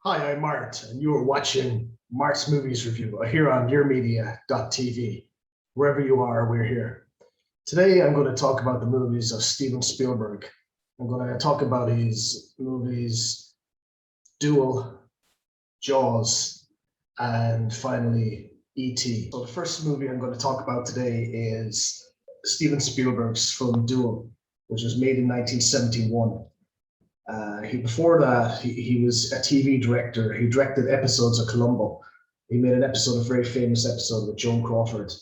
Hi, I'm Mart, and you are watching Mart's Movies Review here on yourmedia.tv. Wherever you are, we're here. Today, I'm going to talk about the movies of Steven Spielberg. I'm going to talk about his movies Duel, Jaws, and finally, E.T. So the first movie I'm going to talk about today is Steven Spielberg's film Duel, which was made in 1971. Before that, he was a TV director. He directed episodes of Columbo. He made a very famous episode with Joan Crawford.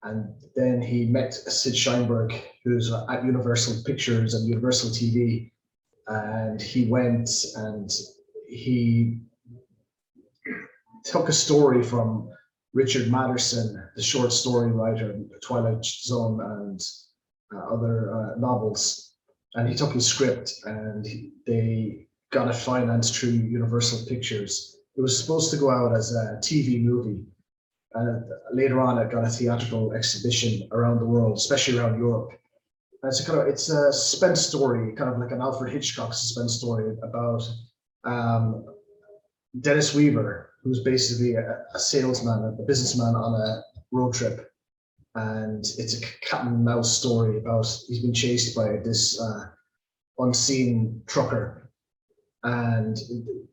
And then he met Sid Sheinberg, who's at Universal Pictures and Universal TV. And he went and he took a story from Richard Matheson, the short story writer, Twilight Zone and other novels. And he took his script and they got it financed through Universal Pictures. It was supposed to go out as a TV movie. And later on, it got a theatrical exhibition around the world, especially around Europe. And it's a suspense story, kind of like an Alfred Hitchcock suspense story about Dennis Weaver, who's basically a salesman, a businessman on a road trip. And it's a cat and mouse story about he's been chased by this unseen trucker, and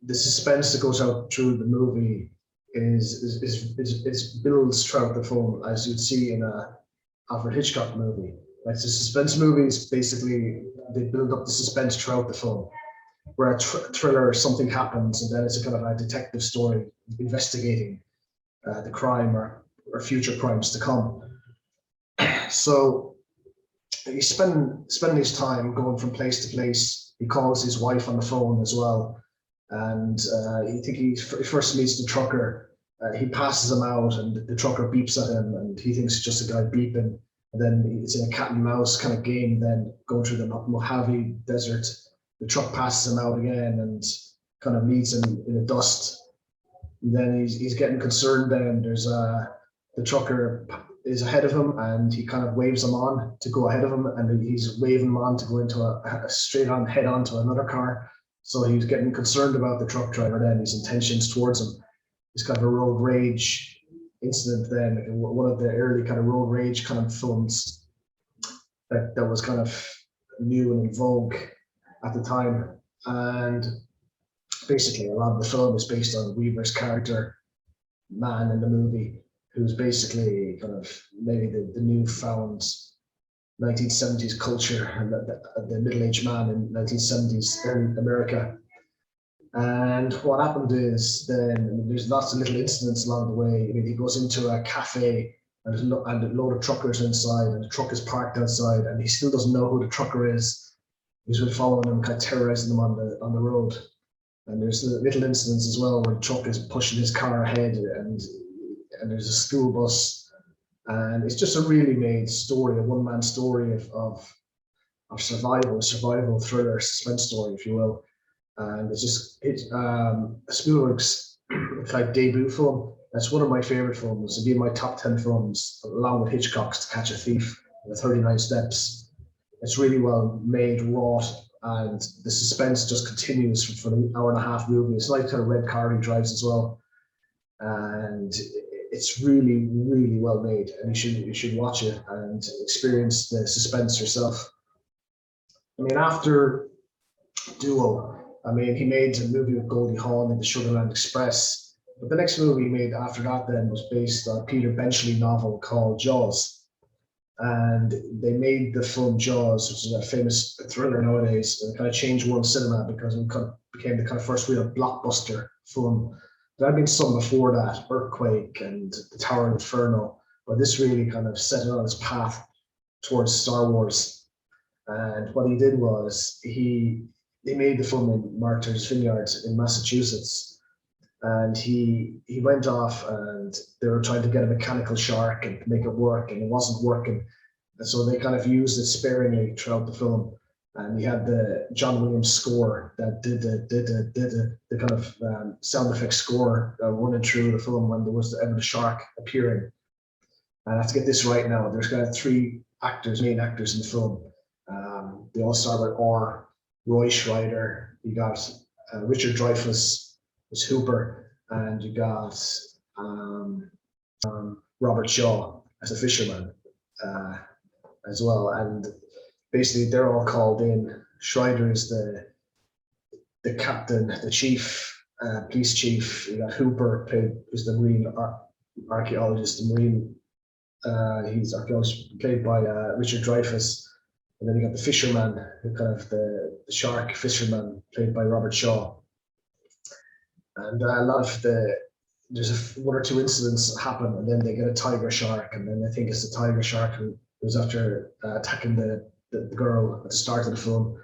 the suspense that goes out through the movie is builds throughout the film, as you'd see in a Alfred Hitchcock movie. Like the suspense movies, basically they build up the suspense throughout the film. Where a thriller, something happens, and then it's a kind of a detective story investigating the crime or future crimes to come. So he's spending his time going from place to place. He calls his wife on the phone as well, and he first meets the trucker. He passes him out, and the trucker beeps at him, and he thinks it's just a guy beeping. And then it's in a cat and mouse kind of game. Then going through the Mojave Desert, the truck passes him out again, and kind of leaves him in the dust. And then he's getting concerned. Then there's the trucker is ahead of him, and he kind of waves him on to go ahead of him, and he's waving him on to go into a straight on head on to another car. So he's getting concerned about the truck driver then, his intentions towards him. It's kind of a road rage incident then, one of the early kind of road rage kind of films that was kind of new and in vogue at the time. And basically a lot of the film is based on Weaver's character, man in the movie, who's basically kind of maybe the newfound 1970s culture and the middle-aged man in 1970s early America. And what happened is then there's lots of little incidents along the way. I mean, he goes into a cafe and a load of truckers inside, and the truck is parked outside, and he still doesn't know who the trucker is. He's been following them, kind of terrorizing them on the road. And there's little incidents as well where the truck is pushing his car ahead, and there's a school bus, and it's just a really made story, a one-man story of survival, a survival thriller, suspense story, if you will. And it's Spielberg's like debut film. That's one of my favorite films. It'd be in my top 10 films, along with Hitchcock's To Catch a Thief, the 39 Steps. It's really well made, wrought, and the suspense just continues for an hour and a half movie. It's like kind of red car he drives as well, and it's really, really well made, and you should watch it and experience the suspense yourself. I mean, after Duel, he made a movie with Goldie Hawn in The Sugarland Express, but the next movie he made after that then was based on a Peter Benchley novel called Jaws. And they made the film Jaws, which is a famous thriller nowadays, and it kind of changed world cinema because it became the kind of first real blockbuster film. There had been some before that, Earthquake and The Tower of Inferno, but this really kind of set it on its path towards Star Wars. And what he did was he made the film in Martha's Vineyard in Massachusetts, and he went off, and they were trying to get a mechanical shark and make it work, and it wasn't working. And so they kind of used it sparingly throughout the film. And he had the John Williams score that did the kind of sound effect score running through the film when there was ever the shark appearing. And I have to get this right now. There's kind of three main actors in the film. They all start with R. Roy Schreider. You got Richard Dreyfuss, There's Hooper, and you got Robert Shaw as a fisherman as well. And basically, they're all called in. Schreider is the captain, the chief, police chief. You got Hooper, who's the marine archaeologist, the marine. He's archaeologist played by Richard Dreyfuss. And then you got the fisherman, who kind of the shark fisherman, played by Robert Shaw. And a lot of there's one or two incidents happen, and then they get a tiger shark, and then I think it's the tiger shark who was after attacking the girl at the start of the film.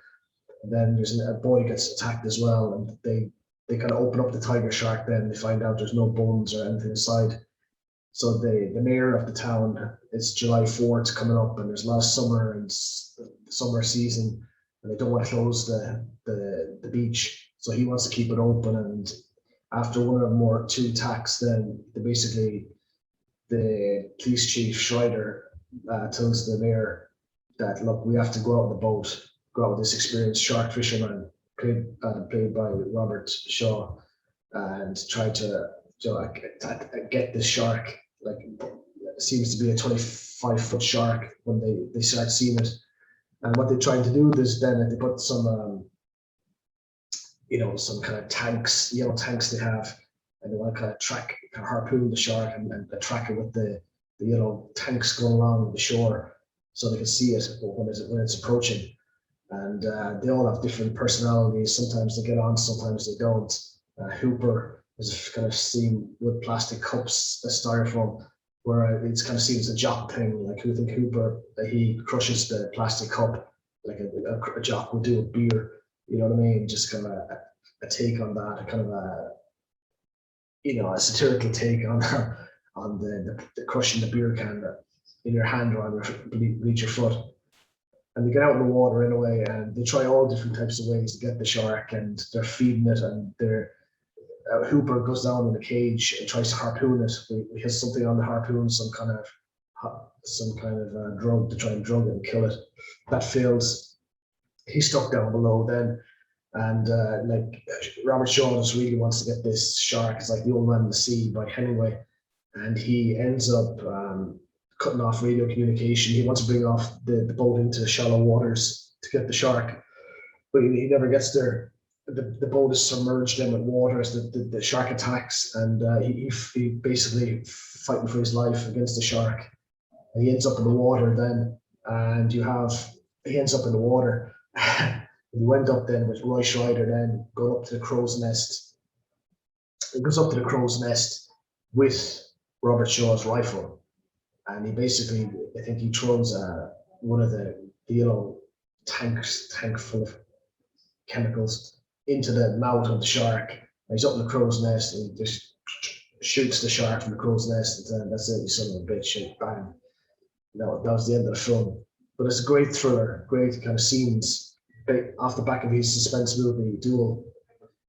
And then there's a boy gets attacked as well, and they kind of open up the tiger shark. Then they find out there's no bones or anything inside. So the mayor of the town, it's July 4th coming up, and there's a lot of summer and summer season, and they don't want to close the beach, so he wants to keep it open. And after one or two attacks, then basically the police chief Schreider tells the mayor that, look, we have to go out on the boat, go out with this experienced shark fisherman played by Robert Shaw, and try to get this shark. Like, it seems to be a 25-foot shark when they start seeing it. And what they're trying to do is then they put some some kind of tanks, yellow tanks they have, and they want to kind of harpoon the shark and track it with the yellow tanks going along the shore, so they can see it when it's approaching. And they all have different personalities. Sometimes they get on, sometimes they don't. Hooper is kind of seen with plastic cups, a styrofoam, where it's kind of seen as a jock thing. Like, who think Hooper, he crushes the plastic cup like a jock would do with beer. You know what I mean? Just kind of a take on that, a kind of a satirical take on the crushing the beer can in your hand or beneath your foot. And they get out in the water anyway, and they try all different types of ways to get the shark, and they're feeding it, and Hooper goes down in the cage and tries to harpoon it. He has something on the harpoon, some kind of drug to try and drug it and kill it. That fails. He's stuck down below then, and Robert Shaw just really wants to get this shark. It's like The Old Man in the Sea by Hemingway, and he ends up cutting off radio communication. He wants to bring off the boat into shallow waters to get the shark, but he never gets there. The boat is submerged in with water as the shark attacks, and he basically fighting for his life against the shark. And he ends up in the water then, and he ends up in the water. You end up then with Roy Schreider then going up to the crow's nest. He goes up to the crow's nest with Robert Shaw's rifle, and he basically, I think he throws one of the yellow tank full of chemicals into the mouth of the shark. And he's up in the crow's nest, and he just shoots the shark from the crow's nest, and then that's it, you son of a bitch, and bang. That was the end of the film. But it's a great thriller, great kind of scenes off the back of his suspense movie, Duel.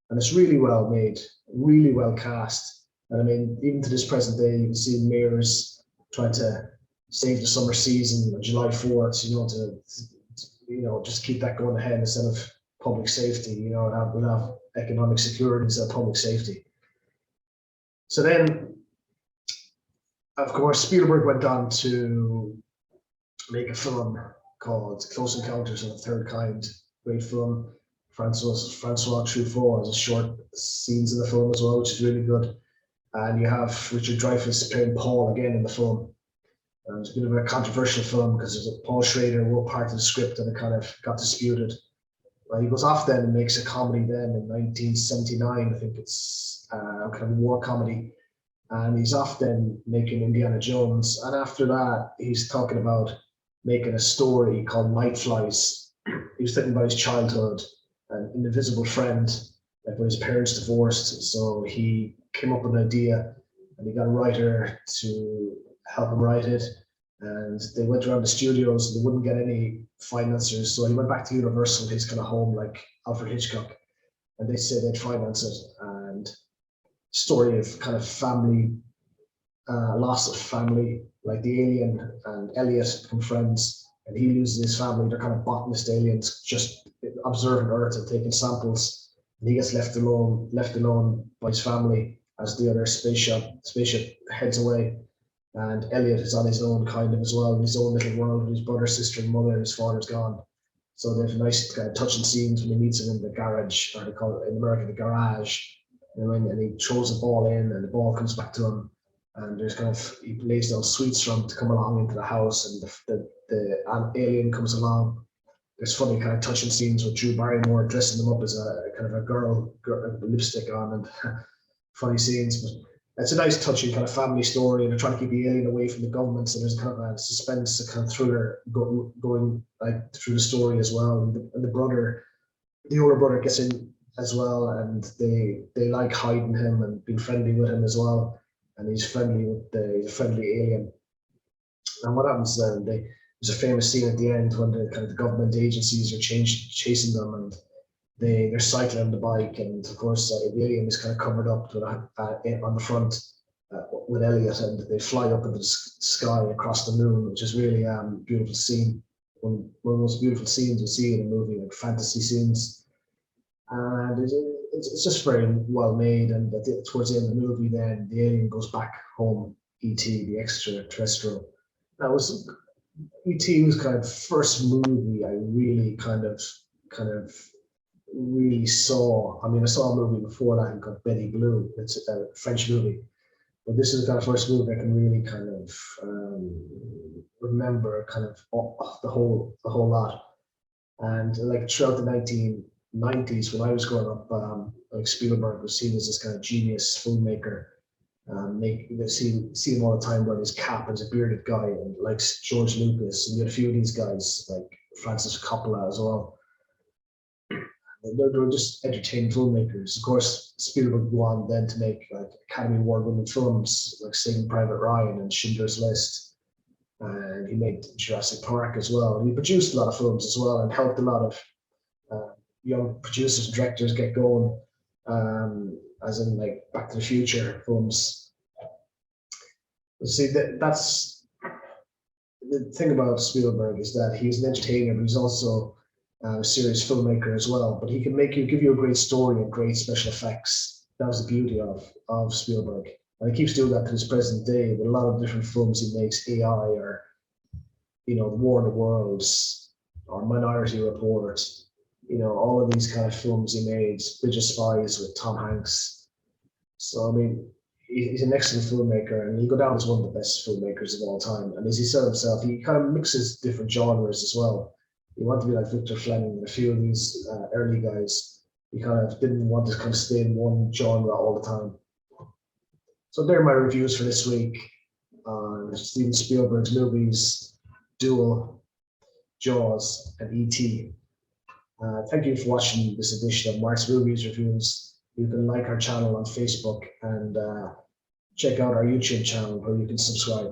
And it's really well made, really well cast. And I mean, even to this present day, you can see mayors trying to save the summer season on July 4th, to just keep that going ahead instead of public safety, and have economic security instead of public safety. So then, of course, Spielberg went on to make a film called Close Encounters of the Third Kind. Great film. Francois Truffaut has short scenes in the film as well, which is really good. And you have Richard Dreyfuss playing Paul again in the film. And it's a bit of a controversial film because Paul Schrader wrote part of the script and it kind of got disputed. He goes off then and makes a comedy then in 1979. I think it's a kind of war comedy. And he's off then making Indiana Jones. And after that, he's talking about making a story called Night Flies. He was thinking about his childhood and an invisible friend, like when his parents divorced. So he came up with an idea and he got a writer to help him write it. And they went around the studios and they wouldn't get any financiers. So he went back to Universal, his kind of home, like Alfred Hitchcock, and they said they'd finance it. And story of kind of family, loss of family, like the alien and Elliot become friends, and he loses his family. They're kind of botanist aliens, just observing Earth and taking samples. And he gets left alone by his family as the other spaceship heads away. And Elliot is on his own kind of as well, in his own little world with his brother, sister, and mother, and his father's gone. So they have nice kind of touching scenes when he meets him in the garage, or they call it in America the garage. And he throws the ball in, and the ball comes back to him. And there's he lays down sweets for him to come along into the house, and the alien comes along. There's funny kind of touching scenes with Drew Barrymore dressing them up as a kind of a girl with lipstick on, and funny scenes. But it's a nice touching kind of family story, and they're trying to keep the alien away from the government. So there's kind of a suspense, a kind of thriller going like through the story as well. And the older brother gets in as well, and they like hiding him and being friendly with him as well. And he's friendly with the friendly alien. And what happens then? There's a famous scene at the end when the kind of the government agencies are chasing them, and they're cycling on the bike, and of course the alien is kind of covered up on the front with Elliot, and they fly up into the sky across the moon, which is really beautiful scene. One of the most beautiful scenes you see in a movie, like fantasy scenes, and it's just very well made. And towards the end of the movie, then the alien goes back home. E.T., the extraterrestrial. That was E.T. was kind of first movie I really kind of really saw. I mean, I saw a movie before that called Betty Blue. It's a French movie, but this is the kind of first movie I can really kind of remember kind of the whole lot. And like throughout the 1990s, when I was growing up, like Spielberg was seen as this kind of genius filmmaker. See him all the time wearing his cap as a bearded guy, and like George Lucas, and you had a few of these guys like Francis Coppola as well. They're just entertaining filmmakers. Of course, Spielberg went on then to make like Academy Award-winning films like Saving Private Ryan and Schindler's List, and he made Jurassic Park as well. And he produced a lot of films as well, and helped a lot of young producers and directors get going. As in like Back to the Future films. See, that's the thing about Spielberg, is that he's an entertainer, but he's also a serious filmmaker as well. But he can give you a great story and great special effects. That was the beauty of Spielberg, and he keeps doing that to his present day with a lot of different films he makes. AI, or War of the Worlds, or Minority Report. All of these kind of films he made, Bridge of Spies with Tom Hanks. So, I mean, he's an excellent filmmaker, and he'll go down as one of the best filmmakers of all time. And as he said himself, he kind of mixes different genres as well. He wanted to be like Victor Fleming and a few of these early guys. He kind of didn't want to kind of stay in one genre all the time. So there are my reviews for this week on Steven Spielberg's movies, Duel, Jaws, and E.T. Thank you for watching this edition of Mart's Movies Reviews. You can like our channel on Facebook and check out our YouTube channel where you can subscribe.